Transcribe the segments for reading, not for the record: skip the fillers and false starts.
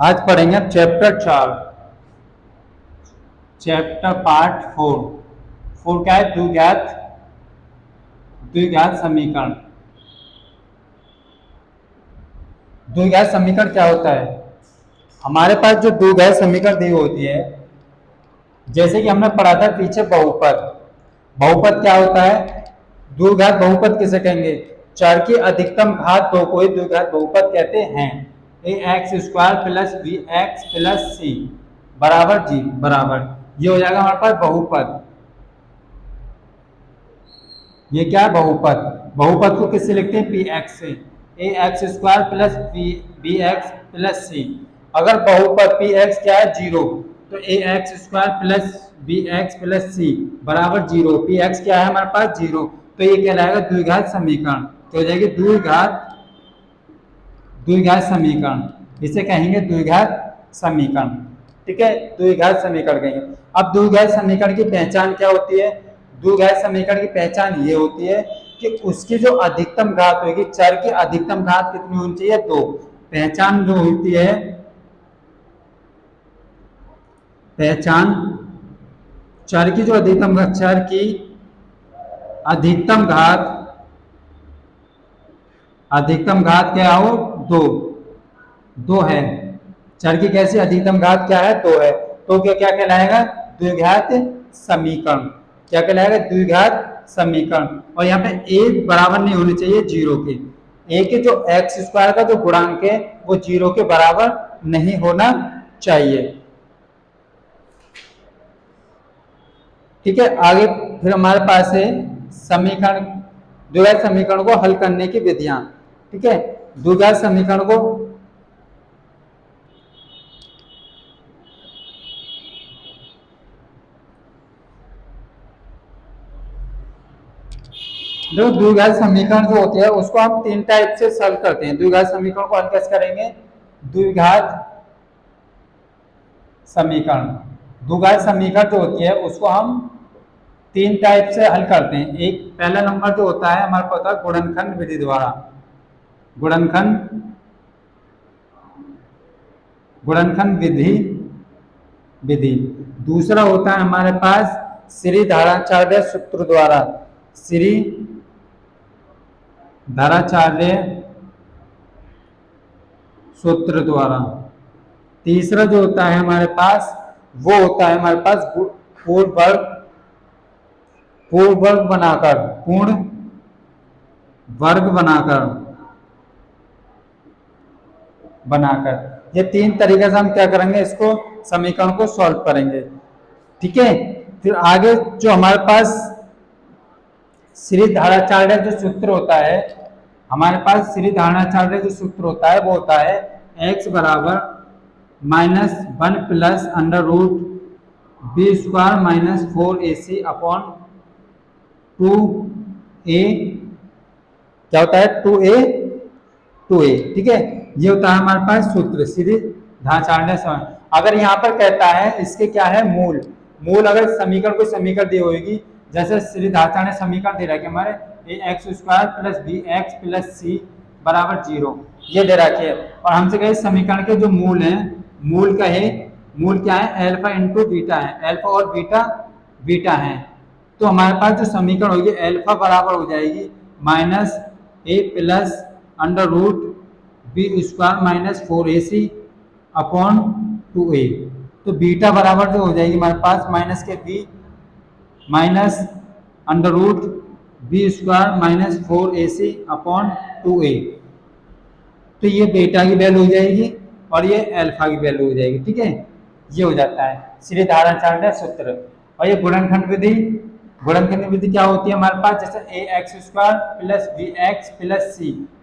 आज पढ़ेंगे chapter 4, chapter part 4। क्या है? द्विघात समीकरण। द्विघात समीकरण क्या होता है? हमारे पास जो द्विघात समीकरण दी होती है, जैसे कि हमने पढ़ा था पीछे बहुपद। बहुपद क्या होता है? द्विघात बहुपद किसे कहेंगे? चर की अधिकतम घात दो को ही द्विघात बहुपद कहते हैं। ax² plus bx plus c बराबर जी बराबर, ये हो जाएगा हमारे पास बहुपद। ये क्या है? बहुपद। बहुपद को किससे लिखते हैं? px से। ax² plus bx plus c। अगर बहुपद px क्या है? 0, तो ax² plus bx plus c बराबर 0। px क्या है हमारे पास? 0। तो ये कहलाएगा द्विघात समीकरण। तो हो जाएगी द्विघात समीकरण, इसे कहेंगे द्विघात समीकरण। ठीक है, द्विघात समीकरण कहेंगे। अब द्विघात समीकरण की पहचान क्या होती है? द्विघात समीकरण की पहचान ये होती है कि उसकी जो अधिकतम घात होगी, चर की अधिकतम घात कितनी होनी चाहिए? 2। पहचान जो होती है, पहचान चर की जो चर की अधिकतम घात क्या हो? 2 है। चर की कैसी अधिकतम घात क्या है? 2 है। तो क्या क्या कहलाएगा? द्विघात समीकरण। क्या कहलाएगा? द्विघात समीकरण। और यहाँ पे एक बराबर नहीं होनी चाहिए 0 के। ए के जो x² का जो गुणांक है वो 0 के बराबर नहीं होना चाहिए। ठीक है, आगे फिर हमारे पास है समीकरण, द्विघात समीकरण को हल करने की विधियां। ठीक है, द्विघात समीकरण को जो द्विघात समीकरण जो होते हैं उसको हम 3 टाइप से सॉल्व करते हैं। द्विघात समीकरण को हल कैसे करेंगे? द्विघात समीकरण जो होती है उसको हम 3 टाइप से हल करते हैं। एक पहला नंबर जो होता है हमारे पास गुणनखंड विधि द्वारा, गुणनखंड विधि। दूसरा होता है हमारे पास श्रीधराचार्य सूत्र द्वारा, श्रीधराचार्य सूत्र द्वारा। तीसरा जो होता है हमारे पास वो होता है हमारे पास पूर्ण वर्ग बनाकर। ये 3 तरीके से हम क्या करेंगे? इसको समीकरण को सॉल्व करेंगे। ठीक है, फिर आगे जो हमारे पास श्रीधराचार्य जो सूत्र होता है, हमारे पास श्रीधराचार्य जो सूत्र होता है वो होता है x बराबर -1 plus √b² minus 4ac upon 2a। क्या होता है? 2a। ठीक है, ये होता है हमारे पास सूत्र श्रीधराचार्य। अगर यहाँ पर कहता है इसके क्या है? मूल अगर समीकरण कोई समीकरण दी होगी, जैसे श्रीधराचार्य समीकरण दे रखे हमारे ax² plus bx plus c बराबर 0, ये दे रखे है। और हमसे कहे समीकरण के जो मूल हैं, मूल क्या है? अल्फा इंटू बीटा है, अल्फा और बीटा है। तो हमारे पास जो समीकरण होगी अल्फा बराबर हो जाएगी -a plus √b² minus 4ac upon 2a। तो बीटा बराबर जो हो जाएगी हमारे पास माइनस के b minus √b² minus 4ac upon 2a। तो ये बीटा की वैल्यू हो जाएगी और ये अल्फा की वैल्यू हो जाएगी। ठीक है, ये हो जाता है श्रीधराचार्य सूत्र। और ये गुणनखंड विधि क्या होती है हमारे पास? जैसे ax² plus bx plus c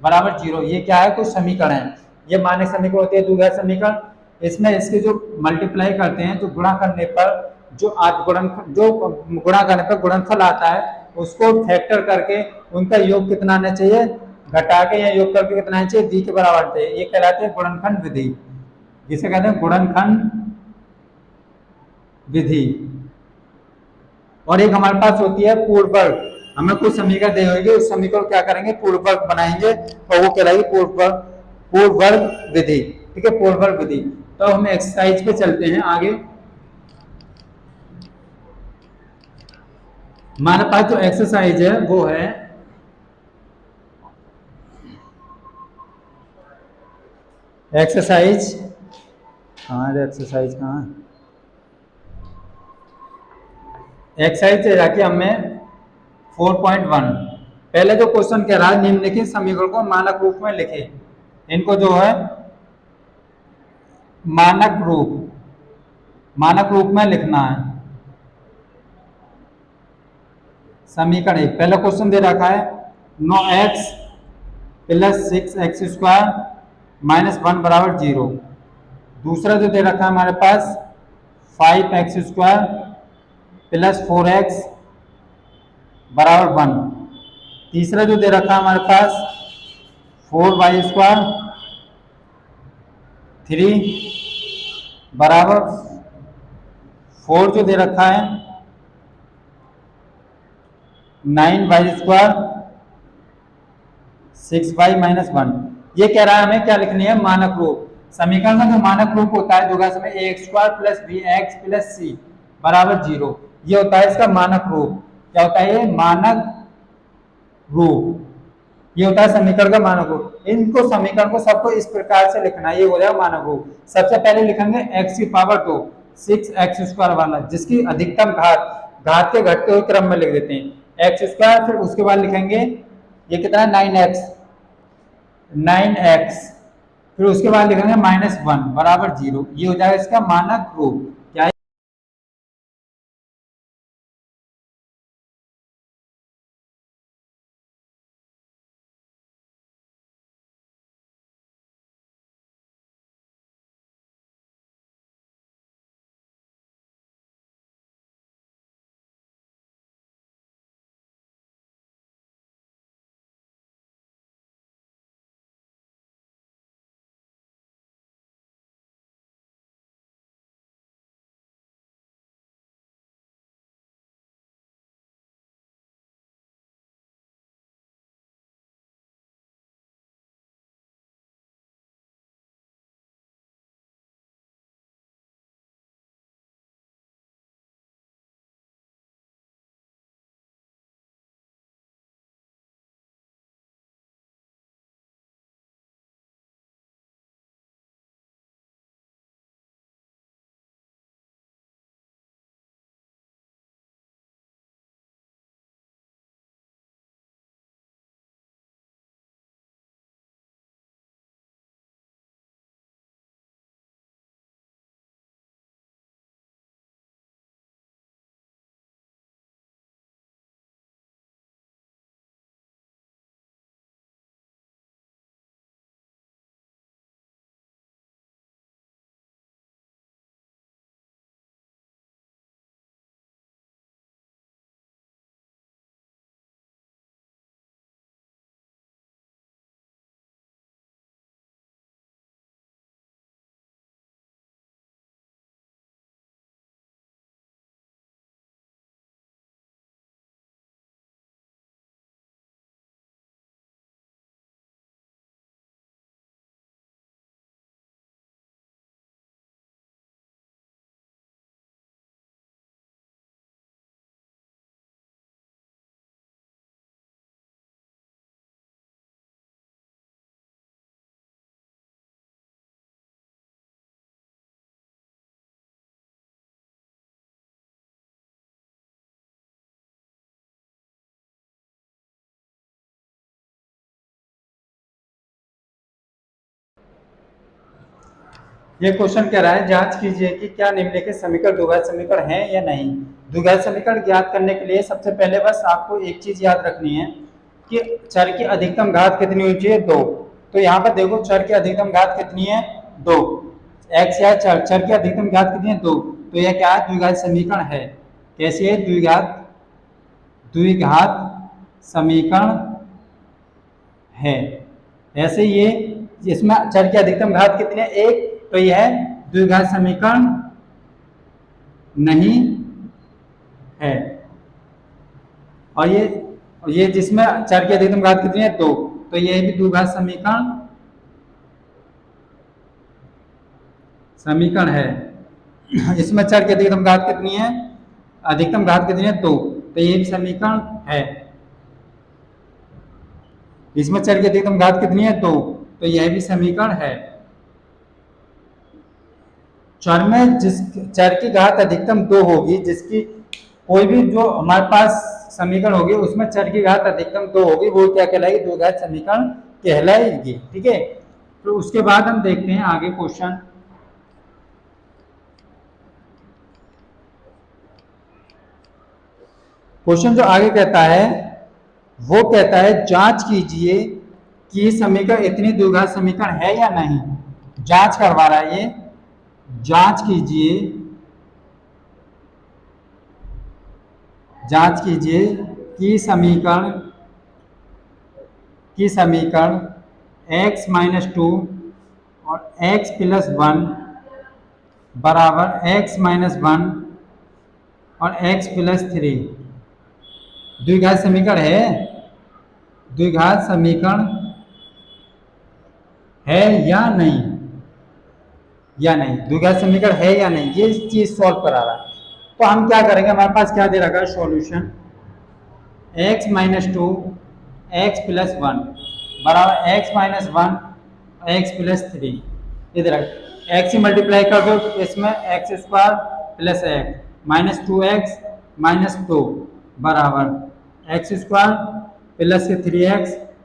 बराबर 0, ये क्या है? कोई समीकरण है, ये मानक समीकरण होती है द्विघात समीकरण। इसमें इसके जो मल्टीप्लाई करते हैं, जो गुणा करने पर गुणा करने पर गुणनफल आता है, उसको फैक्टर करके उनका योग कितना आना चाहिए? घटा के या योग करके कितना आना चाहिए? b के बराबर चाहिए। ये कहलाती है गुणनखंड विधि, जिसे कहते हैं गुणनखंड विधि। और एक हमारे पास होती है पूर्ण वर्ग। हमें कुछ समीकरण दे होगी, उस समीकरण क्या करेंगे? पूर्ण वर्ग बनाएंगे और वो कहलाएगी पूर्ण वर्ग विधि। ठीक है, पोलवर्ग विधि। तो हम एक्सरसाइज पे चलते हैं आगे। हमारे पास जो एक्सरसाइज है वो है एक्सरसाइज, कहाँ है एक्सरसाइज, कहाँ एक्सरसाइज जाके हमें 4.1 पहले जो क्वेश्चन कह रहा है निम्नलिखित समीकरण को मानक रूप में लिखे। इनको जो है मानक रूप में लिखना है। समीकरण एक, पहला क्वेश्चन दे रखा है 9x प्लस 6x² माइनस 1 बराबर 0। दूसरा जो दे रखा है हमारे पास 5x² प्लस 4x बराबर 1। तीसरा जो दे रखा है हमारे पास 4y² 3 बराबर 4 जो दे रखा है 9y² 6y माइनस 1। ये कह रहा है हमें क्या लिखनी है, मानक रूप। समीकरण का जो मानक रूप होता है दोगुना समय ax² plus bx plus c बराबर 0, ये होता है इसका मानक रूप। क्या होता है ये, मानक रूप। ये होता है समीकरण का मानक रूप। इनको समीकरण को सबको इस प्रकार से लिखना है, ये हो जाएगा मानक रूप। सबसे पहले लिखेंगे x की पावर 2 6x² वाला, जिसकी अधिकतम घात के घटते हुए क्रम में लिख देते हैं x²। फिर उसके बाद लिखेंगे ये कितना है 9x, फिर उसके बाद लिखेंगे -1 बराबर 0। ये हो जाएगा इसका मानक रूप। क्या ये क्वेश्चन कह रहा है जांच कीजिए कि क्या निम्नलिखित समीकरण द्विघात समीकरण है या नहीं। द्विघात समीकरण ज्ञात करने के लिए सबसे पहले बस आपको एक चीज याद रखनी है कि चर की अधिकतम घात कितनी होनी चाहिए, 2। तो यहाँ पर देखो चर की अधिकतम घात कितनी है, 2। एक्स या चर की अधिकतम घात कितनी है, 2। तो यह क्या है, द्विघात समीकरण है। कैसे है, द्विघात समीकरण है। ऐसे ये इसमें चर की अधिकतम घात कितनी है, 1। तो यह द्विघात समीकरण नहीं है। और ये जिसमें चर की अधिकतम घात कितनी है, 2। तो यह भी द्विघात समीकरण समीकरण है। इसमें चर की अधिकतम घात कितनी है? अधिकतम घात कितनी है? 2। तो ये भी समीकरण है। इसमें चर की अधिकतम घात कितनी है? 2। तो यह भी समीकरण है। चर में जिस चर की घात अधिकतम 2 होगी, जिसकी कोई भी जो हमारे पास समीकरण होगी उसमें चर की घात अधिकतम 2 होगी, वो क्या कहलाएगी? द्विघात समीकरण कहलाएगी। ठीक है, तो उसके बाद हम देखते हैं आगे क्वेश्चन। क्वेश्चन जो आगे कहता है वो कहता है जांच कीजिए कि समीकरण इतनी द्विघात समीकरण है या नहीं। जांच करवा रहा है ये। जांच कीजिए, जांच कीजिए कि समीकरण x माइनस 2 और x प्लस 1 बराबर x माइनस 1 और x प्लस 3 द्विघात समीकरण है। द्विघात समीकरण है या नहीं, या नहीं, द्विघात समीकरण है या नहीं, ये चीज सॉल्व करा रहा है। तो हम क्या करेंगे, हमारे पास क्या दे रखा है solution, x minus 2 x plus 1 बराबर x माइनस 1 एक्स प्लस 3। इधर x से मल्टीप्लाई कर दो इसमें x square plus x minus 2x minus 2 बराबर x square plus 3x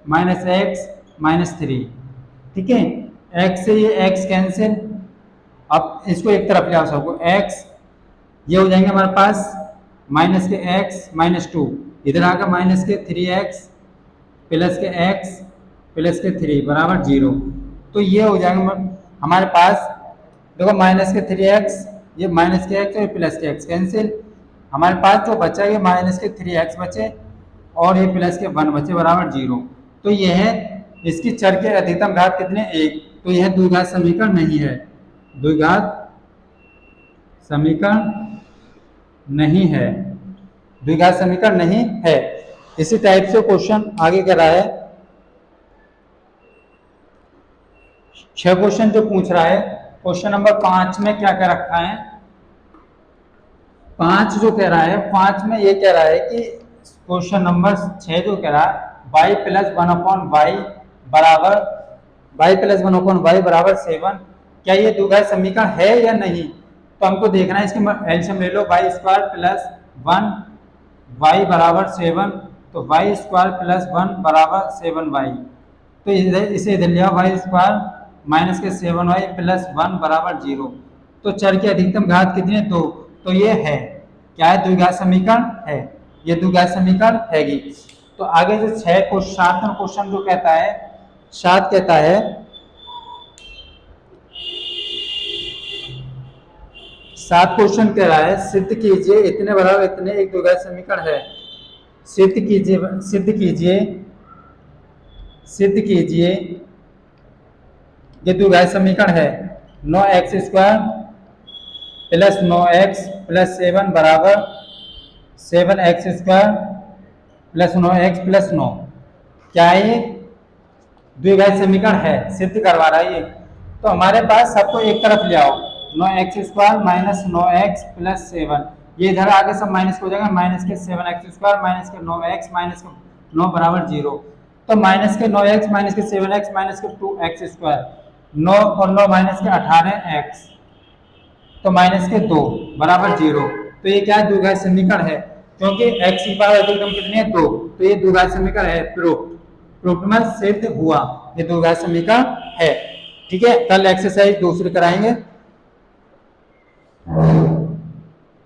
minus x minus 3। ठीक है, x से ये x कैंसिल, अब इसको एक तरफ ले आओ सबको, x ये हो जाएंगे हमारे पास माइनस के x माइनस 2, इधर आकर माइनस के 3x प्लस के x प्लस के 3 बराबर 0। तो ये हो जाएगा हमारे पास, देखो माइनस के 3x, ये माइनस के x और प्लस के x कैंसिल, हमारे पास जो बचा ये माइनस के 3x बचे और ये प्लस के 1 बचे बराबर 0। तो ये है इसकी चर के अधिकतम घात कितने? 1। तो यह द्विघात समीकरण नहीं है, द्विघात समीकरण नहीं है, द्विघात समीकरण नहीं है। इसी टाइप से क्वेश्चन आगे कर रहा है। 6 क्वेश्चन जो पूछ रहा है, क्वेश्चन नंबर 5 में क्या क्या रखा है? 5 जो कह रहा है, 5 में ये कह रहा है कि क्वेश्चन नंबर 6 जो कह रहा है y प्लस 1/y बराबर y प्लस 1/y बराबर 7, क्या ये द्विघात समीकरण है या नहीं? तो हमको देखना है, इसकी एलसीएम ले लो, y स्क्वायर प्लस 1 y बराबर 7, तो y स्क्वायर प्लस 1 बराबर 7y। तो इसे इधर लिया, y स्क्वायर माइनस के 7y प्लस 1 बराबर 0। तो चर की अधिकतम घात कितनी है? 2। तो ये है, क्या है? द्विघात समीकरण है, ये द्विघात समीकरण हैगी। तो आगे जो 7वां क्वेश्चन जो कहता है, 7 कहता है 7 क्वेश्चन कह रहा है सिद्ध कीजिए इतने बराबर इतने एक द्विघात समीकरण है। सिद्ध कीजिए ये द्विघात समीकरण है। 9x square plus 9x plus 7 बराबर 7x square plus 9x plus 9, क्या ये द्विघात समीकरण है? सिद्ध करवा रहा है ये। तो हमारे पास सबको एक तरफ ले आओ, 9x square minus 9x plus 7, ये इधर आगे सब माइनस हो जाएगा, माइनस के 7x स्क्वायर माइनस के 9x माइनस के 9 बराबर 0। तो माइनस के 9x माइनस के 7x माइनस के 2x स्क्वायर, 9 और 9 माइनस के 18x, तो माइनस के 2 बराबर 0। तो ये क्या द्विघात समीकरण है? क्योंकि x की पावर अधिकतम कितनी है? 2। तो ये द्विघात समीकरण है, प्रूफ में सिद्ध हुआ, ये द्विघात समीकरण है। ठीक है, कल एक्सरसाइज दूसरी कराएंगे।